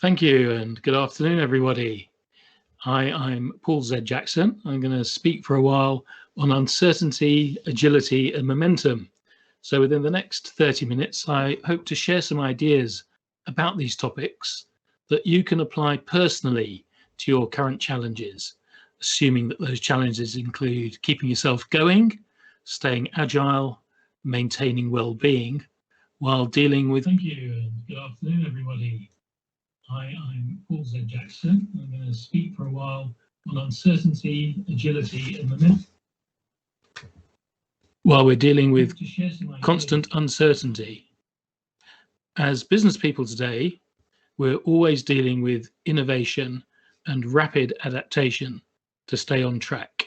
Thank you and good afternoon, everybody. I'm Paul Z. Jackson. I'm going to speak for a while on uncertainty, agility, and momentum. So within the next 30 minutes, I hope to share some ideas about these topics that you can apply personally to your current challenges, assuming that those challenges include keeping yourself going, staying agile, maintaining well-being, while dealing with... Thank you and good afternoon, everybody. I'm Paul Z. Jackson. I'm going to speak for a while on uncertainty, agility, and momentum. While we're dealing with constant uncertainty, as business people today, we're always dealing with innovation and rapid adaptation to stay on track,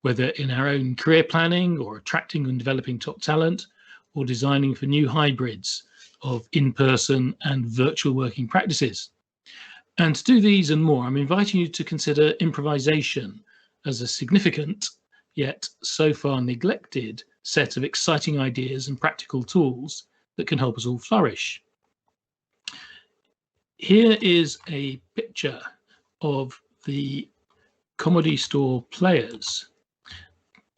whether in our own career planning or attracting and developing top talent or designing for new hybrids of in-person and virtual working practices. And to do these and more, I'm inviting you to consider improvisation as a significant, yet so far neglected, set of exciting ideas and practical tools that can help us all flourish. Here is a picture of the Comedy Store Players.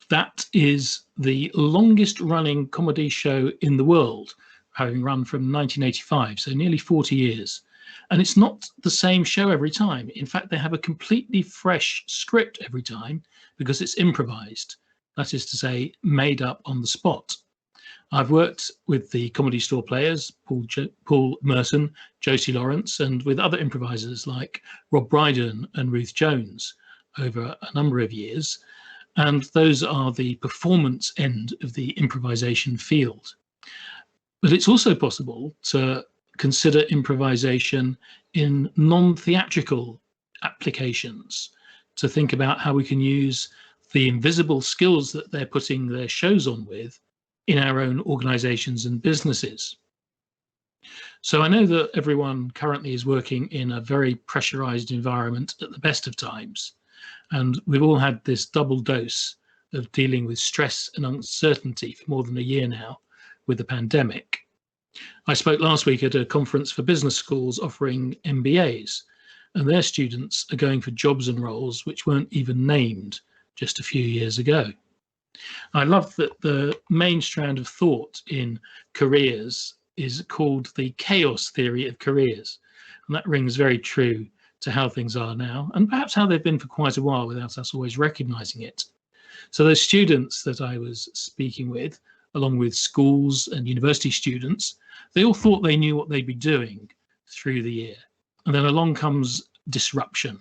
That is the longest running comedy show in the world, having run from 1985, so nearly 40 years. And it's not the same show every time. In fact, they have a completely fresh script every time because it's improvised. That is to say, made up on the spot. I've worked with the Comedy Store Players, Paul Merson, Josie Lawrence, and with other improvisers like Rob Brydon and Ruth Jones over a number of years. And those are the performance end of the improvisation field. But it's also possible to consider improvisation in non-theatrical applications, to think about how we can use the invisible skills that they're putting their shows on with in our own organizations and businesses. So I know that everyone currently is working in a very pressurized environment at the best of times, and we've all had this double dose of dealing with stress and uncertainty for more than a year now with the pandemic. I spoke last week at a conference for business schools offering MBAs, and their students are going for jobs and roles which weren't even named just a few years ago. I love that the main strand of thought in careers is called the chaos theory of careers, and that rings very true to how things are now, and perhaps how they've been for quite a while without us always recognizing it. So those students that I was speaking with, along with schools and university students, they all thought they knew what they'd be doing through the year. And then along comes disruption,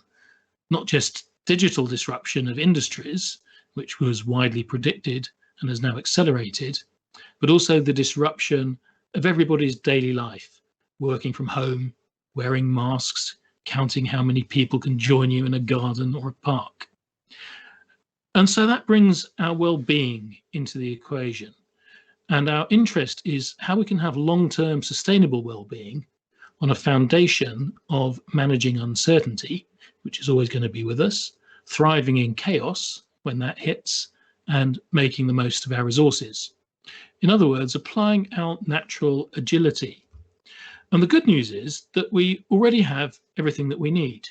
not just digital disruption of industries, which was widely predicted and has now accelerated, but also the disruption of everybody's daily life, working from home, wearing masks, counting how many people can join you in a garden or a park. And so that brings our well-being into the equation. And our interest is how we can have long-term sustainable well-being on a foundation of managing uncertainty, which is always going to be with us, thriving in chaos when that hits, and making the most of our resources. In other words, applying our natural agility. And the good news is that we already have everything that we need.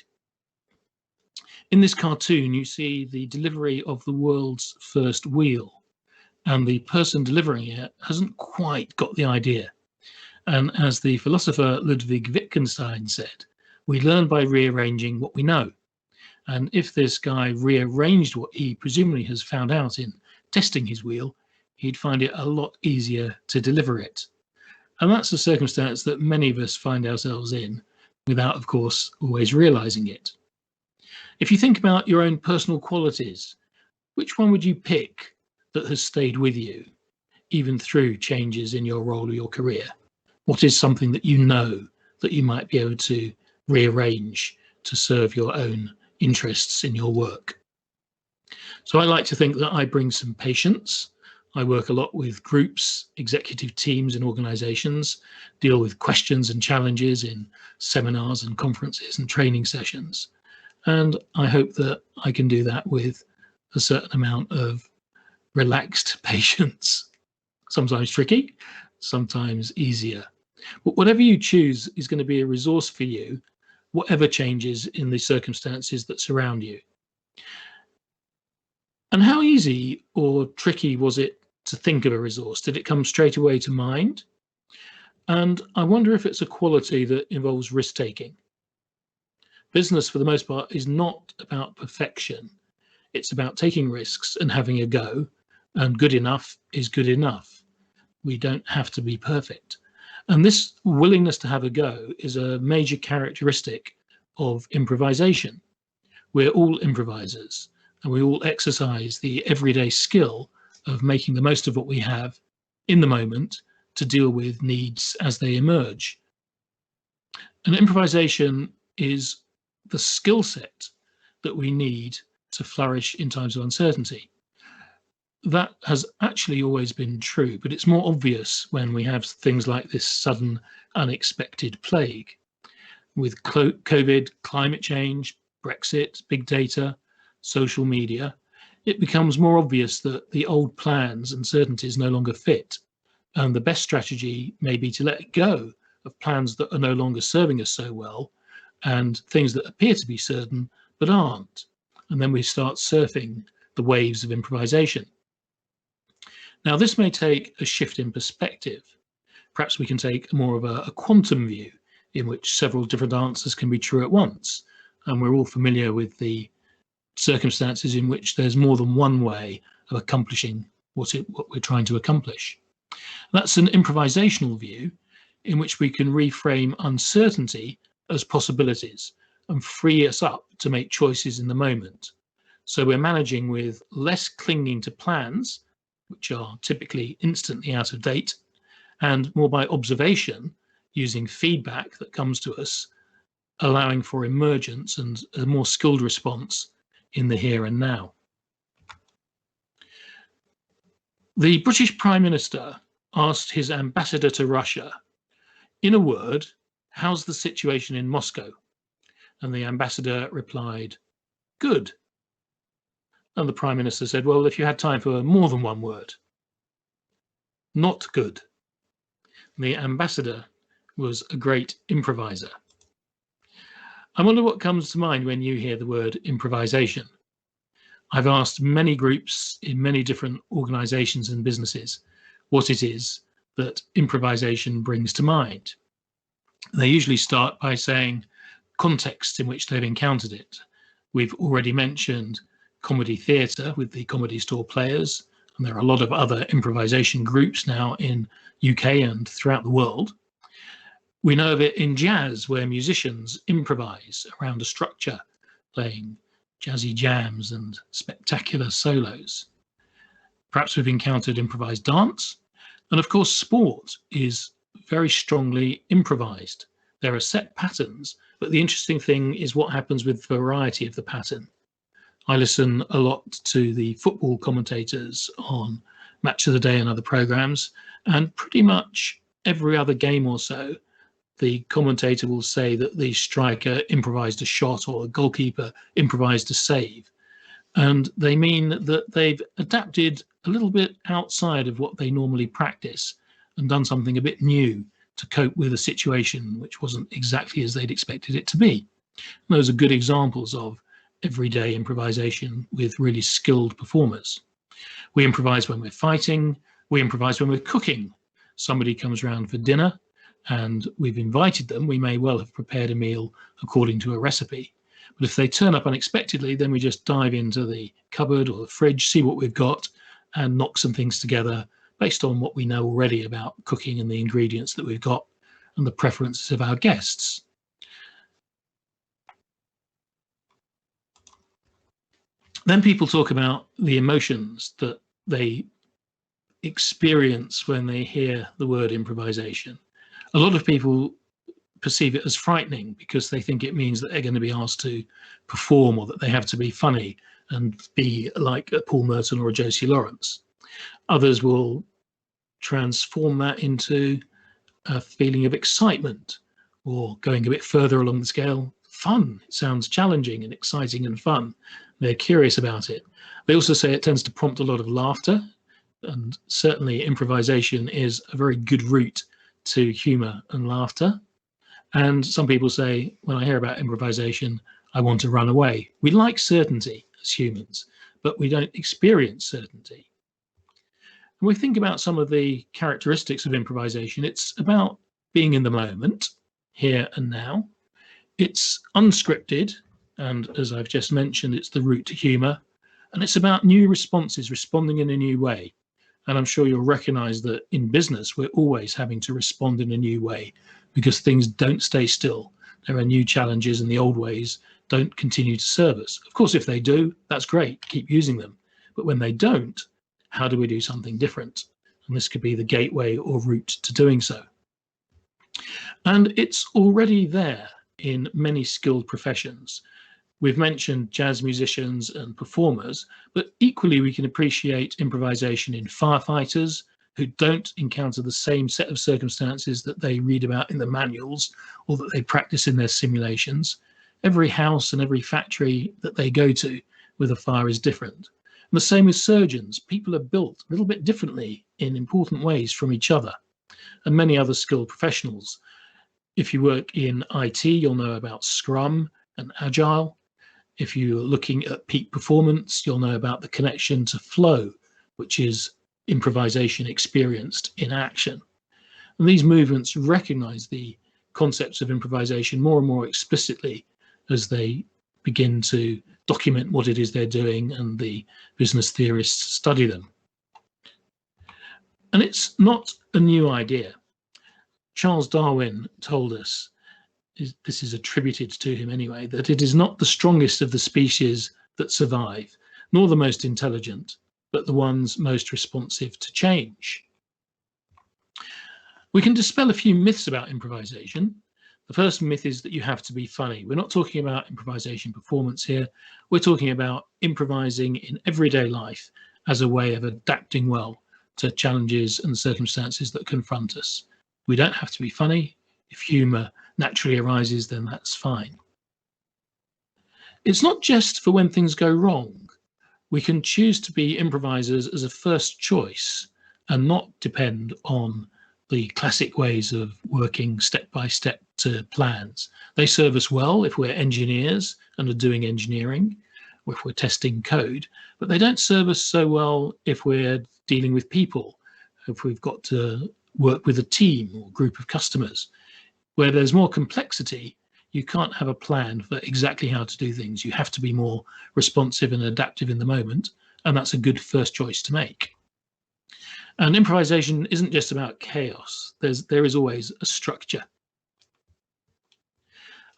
In this cartoon, you see the delivery of the world's first wheel. And the person delivering it hasn't quite got the idea. And as the philosopher Ludwig Wittgenstein said, we learn by rearranging what we know. And if this guy rearranged what he presumably has found out in testing his wheel, he'd find it a lot easier to deliver it. And that's a circumstance that many of us find ourselves in without, of course, always realizing it. If you think about your own personal qualities, which one would you pick that has stayed with you, even through changes in your role or your career? What is something that you know that you might be able to rearrange to serve your own interests in your work? So I like to think that I bring some patience. I work a lot with groups, executive teams and organizations, deal with questions and challenges in seminars and conferences and training sessions. And I hope that I can do that with a certain amount of relaxed patience, sometimes tricky, sometimes easier. But whatever you choose is going to be a resource for you whatever changes in the circumstances that surround you. And how easy or tricky was it to think of a resource? Did it come straight away to mind? And I wonder if it's a quality that involves risk-taking. Business, for the most part, is not about perfection. It's about taking risks and having a go, and good enough is good enough. We don't have to be perfect. And this willingness to have a go is a major characteristic of improvisation. We're all improvisers, and we all exercise the everyday skill of making the most of what we have in the moment to deal with needs as they emerge. And improvisation is the skill set that we need to flourish in times of uncertainty. That has actually always been true, but it's more obvious when we have things like this sudden, unexpected plague. With COVID, climate change, Brexit, big data, social media, it becomes more obvious that the old plans and certainties no longer fit. And the best strategy may be to let go of plans that are no longer serving us so well and things that appear to be certain but aren't. And then we start surfing the waves of improvisation. Now, this may take a shift in perspective. Perhaps we can take more of a quantum view in which several different answers can be true at once. And we're all familiar with the circumstances in which there's more than one way of accomplishing what we're trying to accomplish. That's an improvisational view in which we can reframe uncertainty as possibilities and free us up to make choices in the moment. So we're managing with less clinging to plans, which are typically instantly out of date, and more by observation, using feedback that comes to us, allowing for emergence and a more skilled response in the here and now. The British Prime Minister asked his ambassador to Russia, in a word, how's the situation in Moscow? And the ambassador replied, good. And the Prime Minister said, well, if you had time for more than one word, not good. The ambassador was a great improviser. I wonder what comes to mind when you hear the word improvisation. I've asked many groups in many different organizations and businesses what it is that improvisation brings to mind. They usually start by saying context in which they've encountered it. We've already mentioned comedy theatre with the Comedy Store Players, and there are a lot of other improvisation groups now in UK and throughout the world. We know of it in jazz, where musicians improvise around a structure, playing jazzy jams and spectacular solos. Perhaps we've encountered improvised dance, and of course sport is very strongly improvised. There are set patterns, but the interesting thing is what happens with variety of the pattern. I listen a lot to the football commentators on Match of the Day and other programs, and pretty much every other game or so, the commentator will say that the striker improvised a shot or a goalkeeper improvised a save. And they mean that they've adapted a little bit outside of what they normally practice and done something a bit new to cope with a situation which wasn't exactly as they'd expected it to be. And those are good examples of everyday improvisation with really skilled performers. We improvise when we're fighting, we improvise when we're cooking. Somebody comes round for dinner and we've invited them, we may well have prepared a meal according to a recipe. But if they turn up unexpectedly, then we just dive into the cupboard or the fridge, see what we've got, and knock some things together based on what we know already about cooking and the ingredients that we've got and the preferences of our guests. Then people talk about the emotions that they experience when they hear the word improvisation. A lot of people perceive it as frightening because they think it means that they're going to be asked to perform or that they have to be funny and be like a Paul Merton or a Josie Lawrence. Others will transform that into a feeling of excitement or going a bit further along the scale, fun. It sounds challenging and exciting and fun. They're curious about it. They also say it tends to prompt a lot of laughter, and certainly improvisation is a very good route to humour and laughter. And some people say, when I hear about improvisation, I want to run away. We like certainty as humans, but we don't experience certainty. When we think about some of the characteristics of improvisation, it's about being in the moment, here and now. It's unscripted, and as I've just mentioned, it's the route to humour, and it's about new responses, responding in a new way. And I'm sure you'll recognise that in business, we're always having to respond in a new way because things don't stay still. There are new challenges and the old ways don't continue to serve us. Of course, if they do, that's great, keep using them. But when they don't, how do we do something different? And this could be the gateway or route to doing so. And it's already there in many skilled professions. We've mentioned jazz musicians and performers, but equally we can appreciate improvisation in firefighters who don't encounter the same set of circumstances that they read about in the manuals or that they practice in their simulations. Every house and every factory that they go to with a fire is different. And the same with surgeons. People are built a little bit differently in important ways from each other, and many other skilled professionals. If you work in IT, you'll know about Scrum and Agile. If you're looking at peak performance, you'll know about the connection to flow, which is improvisation experienced in action. And these movements recognize the concepts of improvisation more and more explicitly as they begin to document what it is they're doing and the business theorists study them. And it's not a new idea. Charles Darwin told us, this is attributed to him anyway, that it is not the strongest of the species that survive, nor the most intelligent, but the ones most responsive to change. We can dispel a few myths about improvisation. The first myth is that you have to be funny. We're not talking about improvisation performance here. We're talking about improvising in everyday life as a way of adapting well to challenges and circumstances that confront us. We don't have to be funny. If humour naturally arises, then that's fine. It's not just for when things go wrong. We can choose to be improvisers as a first choice and not depend on the classic ways of working step by step to plans. They serve us well if we're engineers and are doing engineering, or if we're testing code, but they don't serve us so well if we're dealing with people, if we've got to work with a team or group of customers. Where there's more complexity, you can't have a plan for exactly how to do things. You have to be more responsive and adaptive in the moment, and that's a good first choice to make. And improvisation isn't just about chaos. There is always a structure.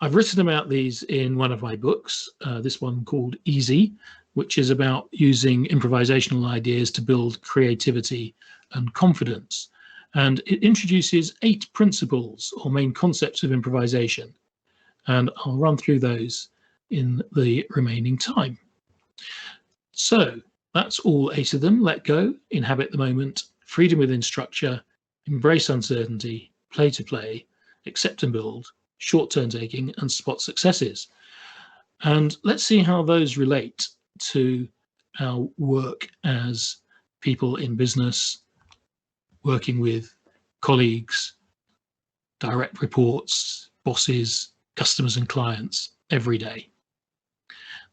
I've written about these in one of my books, this one called Easy, which is about using improvisational ideas to build creativity and confidence. And it introduces 8 principles or main concepts of improvisation. And I'll run through those in the remaining time. So that's all 8 of them. Let go, inhabit the moment, freedom within structure, embrace uncertainty, play to play, accept and build, short turn taking, and spot successes. And let's see how those relate to our work as people in business, working with colleagues, direct reports, bosses, customers and clients every day.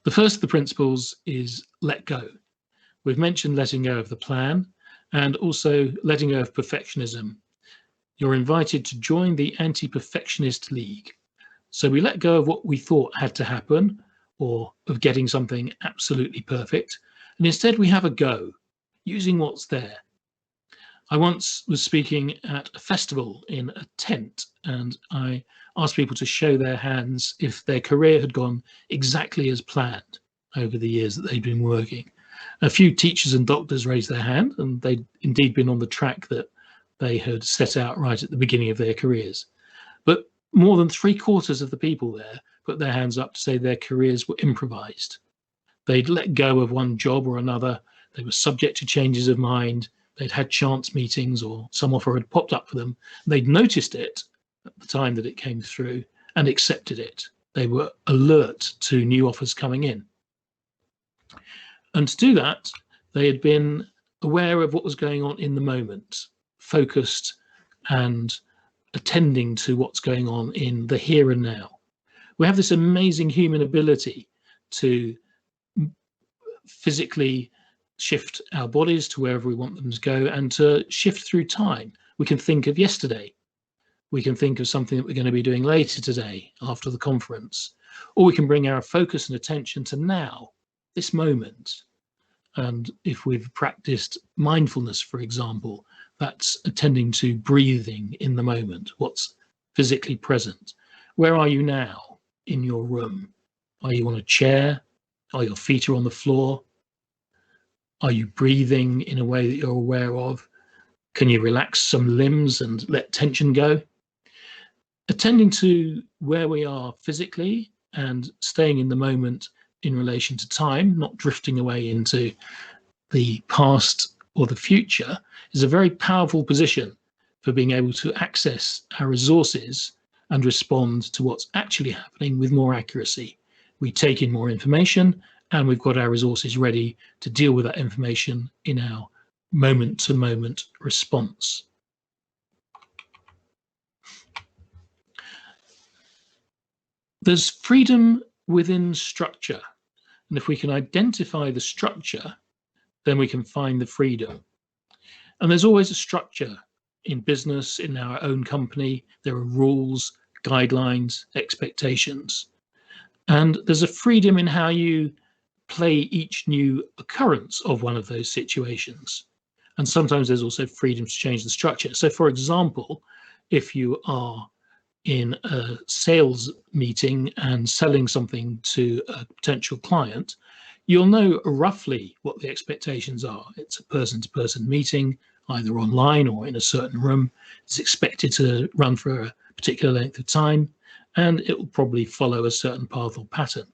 The first of the principles is let go. We've mentioned letting go of the plan and also letting go of perfectionism. You're invited to join the anti-perfectionist league. So we let go of what we thought had to happen or of getting something absolutely perfect. And instead we have a go using what's there. I once was speaking at a festival in a tent, and I asked people to show their hands if their career had gone exactly as planned over the years that they'd been working. A few teachers and doctors raised their hand, and they'd indeed been on the track that they had set out right at the beginning of their careers. But more than 3/4 of the people there put their hands up to say their careers were improvised. They'd let go of one job or another. They were subject to changes of mind. They'd had chance meetings or some offer had popped up for them. They'd noticed it at the time that it came through and accepted it. They were alert to new offers coming in. And to do that, they had been aware of what was going on in the moment, focused and attending to what's going on in the here and now. We have this amazing human ability to physically shift our bodies to wherever we want them to go and to shift through time. We can think of yesterday. We can think of something that we're going to be doing later today after the conference, or we can bring our focus and attention to now, this moment. And if we've practiced mindfulness, for example, that's attending to breathing in the moment, what's physically present. Where are you now in your room? Are you on a chair? Are your feet on the floor? Are you breathing in a way that you're aware of? Can you relax some limbs and let tension go? Attending to where we are physically and staying in the moment in relation to time, not drifting away into the past or the future, is a very powerful position for being able to access our resources and respond to what's actually happening with more accuracy. We take in more information and we've got our resources ready to deal with that information in our moment-to-moment response. There's freedom within structure. And if we can identify the structure, then we can find the freedom. And there's always a structure in business, in our own company. There are rules, guidelines, expectations. And there's a freedom in how you play each new occurrence of one of those situations. And sometimes there's also freedom to change the structure. So for example, if you are in a sales meeting and selling something to a potential client, you'll know roughly what the expectations are. It's a person-to-person meeting, either online or in a certain room. It's expected to run for a particular length of time, and it will probably follow a certain path or pattern.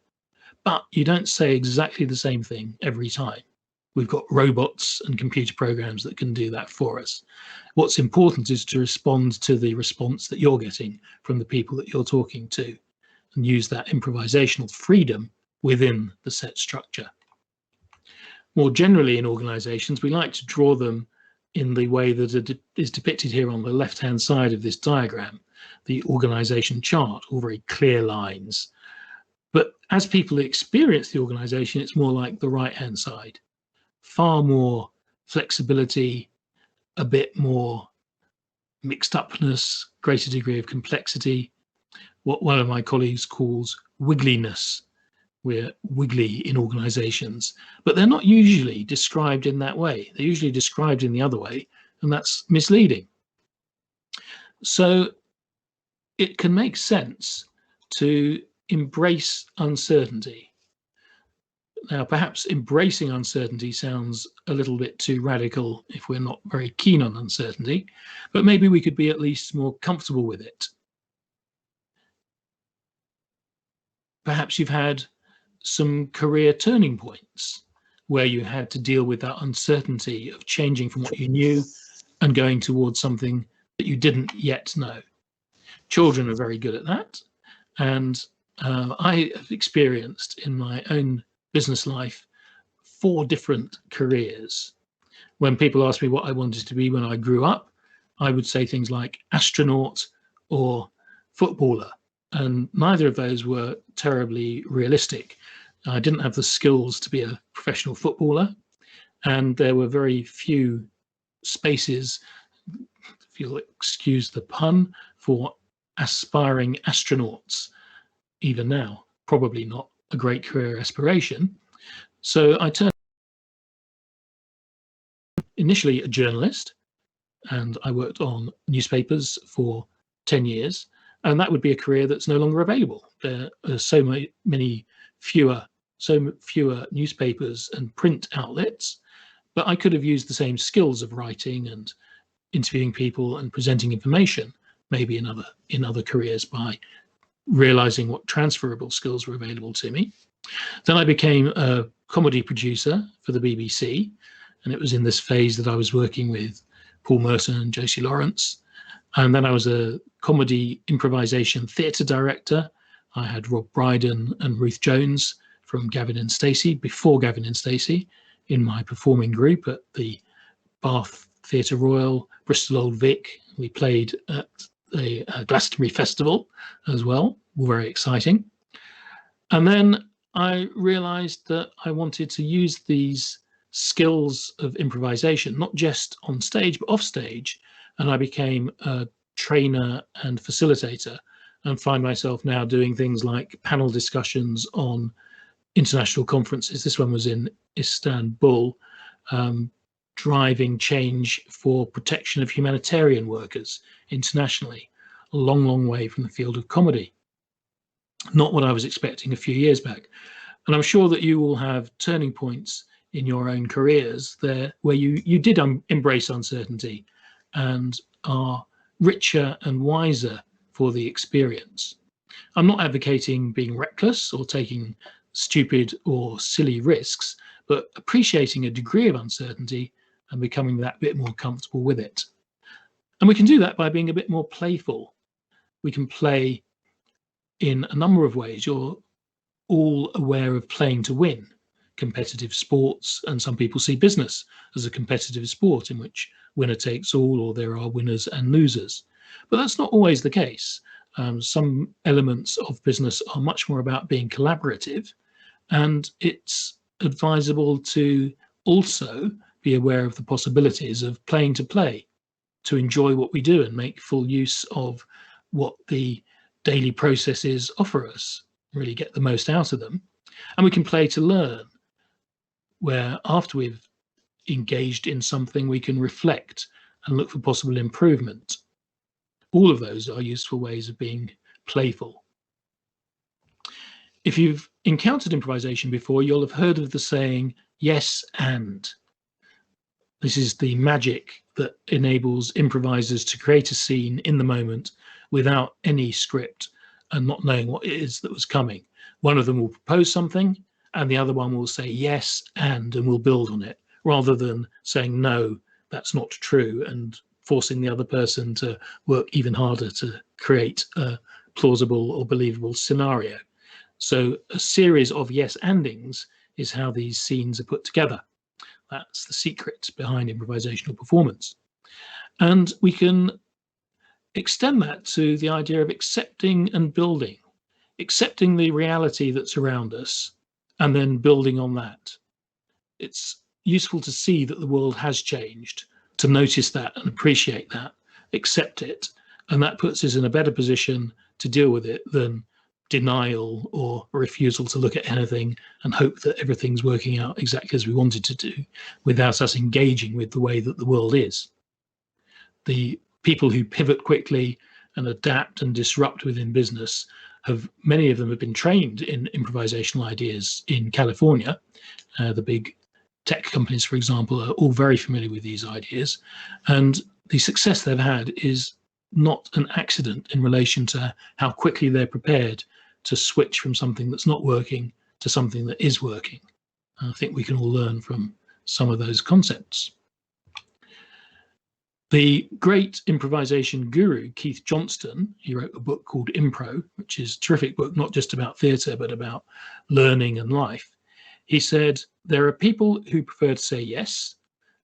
But you don't say exactly the same thing every time. We've got robots and computer programs that can do that for us. What's important is to respond to the response that you're getting from the people that you're talking to and use that improvisational freedom within the set structure. More generally in organizations, we like to draw them in the way that it is depicted here on the left-hand side of this diagram, the organization chart, all very clear lines. But as people experience the organization, it's more like the right-hand side. Far more flexibility, a bit more mixed upness, greater degree of complexity, what one of my colleagues calls wiggliness. We're wiggly in organizations, but they're not usually described in that way. They're usually described in the other way, and that's misleading. So it can make sense to embrace uncertainty. Now, perhaps embracing uncertainty sounds a little bit too radical if we're not very keen on uncertainty, but maybe we could be at least more comfortable with it. Perhaps you've had some career turning points where you had to deal with that uncertainty of changing from what you knew and going towards something that you didn't yet know. Children are very good at that. And I have experienced in my own business life 4 different careers. When people ask me what I wanted to be when I grew up, I would say things like astronaut or footballer. And neither of those were terribly realistic. I didn't have the skills to be a professional footballer, and there were very few spaces, if you'll excuse the pun, for aspiring astronauts. Even now, probably not a great career aspiration. So I turned initially a journalist, and I worked on newspapers for 10 years. And that would be a career that's no longer available. There are so many fewer newspapers and print outlets, but I could have used the same skills of writing and interviewing people and presenting information, maybe in other careers, by realizing what transferable skills were available to me. Then I became a comedy producer for the BBC, and it was in this phase that I was working with Paul Merton and Josie Lawrence. And then I was a comedy improvisation theatre director. I had Rob Brydon and Ruth Jones from Gavin and Stacey, before Gavin and Stacey, in my performing group at the Bath Theatre Royal, Bristol Old Vic. We played at the Glastonbury Festival as well, all very exciting. And then I realized that I wanted to use these skills of improvisation, not just on stage, but off stage. And I became a trainer and facilitator, and find myself now doing things like panel discussions on international conferences. This one was in Istanbul, driving change for protection of humanitarian workers internationally, a long, long way from the field of comedy. Not what I was expecting a few years back. And I'm sure that you will have turning points in your own careers there where you did embrace uncertainty and are richer and wiser for the experience. I'm not advocating being reckless or taking stupid or silly risks, but appreciating a degree of uncertainty and becoming that bit more comfortable with it. And we can do that by being a bit more playful. We can play in a number of ways. You're all aware of playing to win, competitive sports, and some people see business as a competitive sport in which winner takes all, or there are winners and losers. But that's not always the case. Some elements of business are much more about being collaborative, and it's advisable to also be aware of the possibilities of playing to play, to enjoy what we do and make full use of what the daily processes offer us, really get the most out of them. And we can play to learn, where after we've engaged in something, we can reflect and look for possible improvement. All of those are useful ways of being playful. If you've encountered improvisation before, you'll have heard of the saying, yes, and. This is the magic that enables improvisers to create a scene in the moment without any script and not knowing what it is that was coming. One of them will propose something and the other one will say yes, and will build on it, rather than saying, no, that's not true, and forcing the other person to work even harder to create a plausible or believable scenario. So a series of yes andings is how these scenes are put together. That's the secret behind improvisational performance. And we can extend that to the idea of accepting and building, accepting the reality that's around us and then building on that. It's useful to see that the world has changed, to notice that and appreciate that, accept it, and that puts us in a better position to deal with it than denial or refusal to look at anything and hope that everything's working out exactly as we wanted to do without us engaging with the way that the world is. The people who pivot quickly and adapt and disrupt within business many of them have been trained in improvisational ideas in California. The big tech companies, for example, are all very familiar with these ideas, and the success they've had is not an accident in relation to how quickly they're prepared to switch from something that's not working to something that is working. I think we can all learn from some of those concepts. The great improvisation guru, Keith Johnston, he wrote a book called Impro, which is a terrific book, not just about theatre, but about learning and life. He said, there are people who prefer to say yes,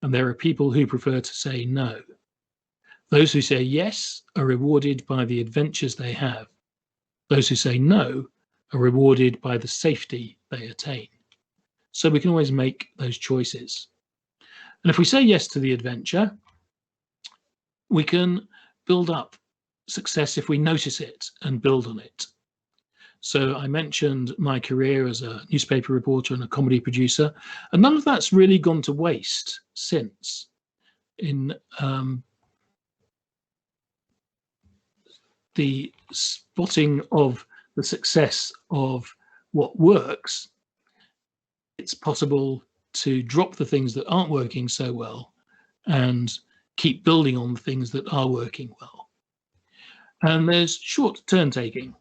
and there are people who prefer to say no. Those who say yes are rewarded by the adventures they have. Those who say no are rewarded by the safety they attain. So we can always make those choices. And if we say yes to the adventure, we can build up success if we notice it and build on it. So I mentioned my career as a newspaper reporter and a comedy producer, and none of that's really gone to waste since. In the spotting of the success of what works, it's possible to drop the things that aren't working so well and keep building on the things that are working well. And there's short turn taking.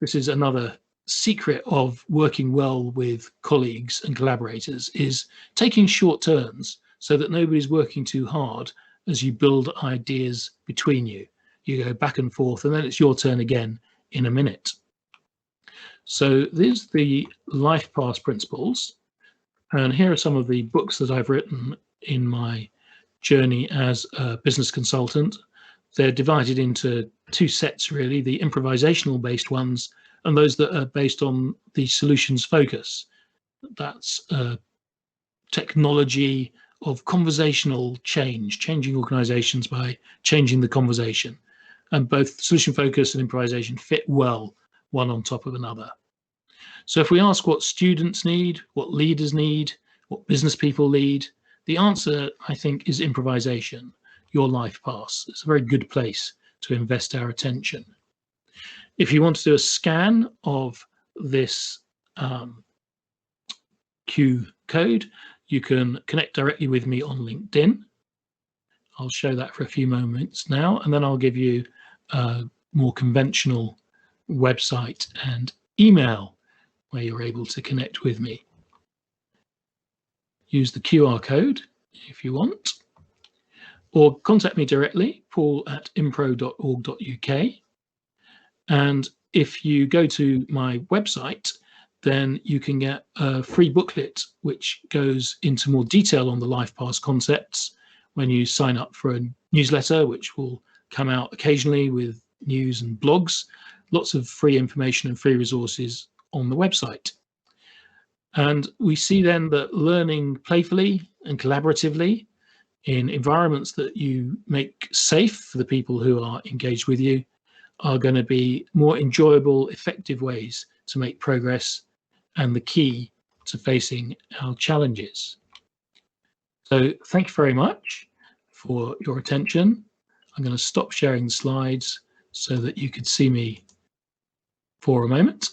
This is another secret of working well with colleagues and collaborators, is taking short turns so that nobody's working too hard as you build ideas between you. You go back and forth, and then it's your turn again in a minute. So these are the life path principles. And here are some of the books that I've written in my journey as a business consultant. They're divided into two sets really, the improvisational based ones and those that are based on the solutions focus. That's technology of conversational change, changing organizations by changing the conversation. And both solution focus and improvisation fit well one on top of another. So if we ask what students need, what leaders need, what business people need, the answer, I think, is improvisation, your life path. It's a very good place to invest our attention. If you want to do a scan of this Q code, you can connect directly with me on LinkedIn. I'll show that for a few moments now, and then I'll give you a more conventional website and email where you're able to connect with me. Use the QR code if you want, or contact me directly, paul@impro.org.uk. And if you go to my website, then you can get a free booklet which goes into more detail on the life path concepts when you sign up for a newsletter, which will come out occasionally with news and blogs, lots of free information and free resources on the website. And we see then that learning playfully and collaboratively in environments that you make safe for the people who are engaged with you are going to be more enjoyable, effective ways to make progress and the key to facing our challenges. So thank you very much for your attention. I'm going to stop sharing the slides so that you could see me for a moment.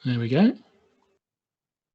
There we go.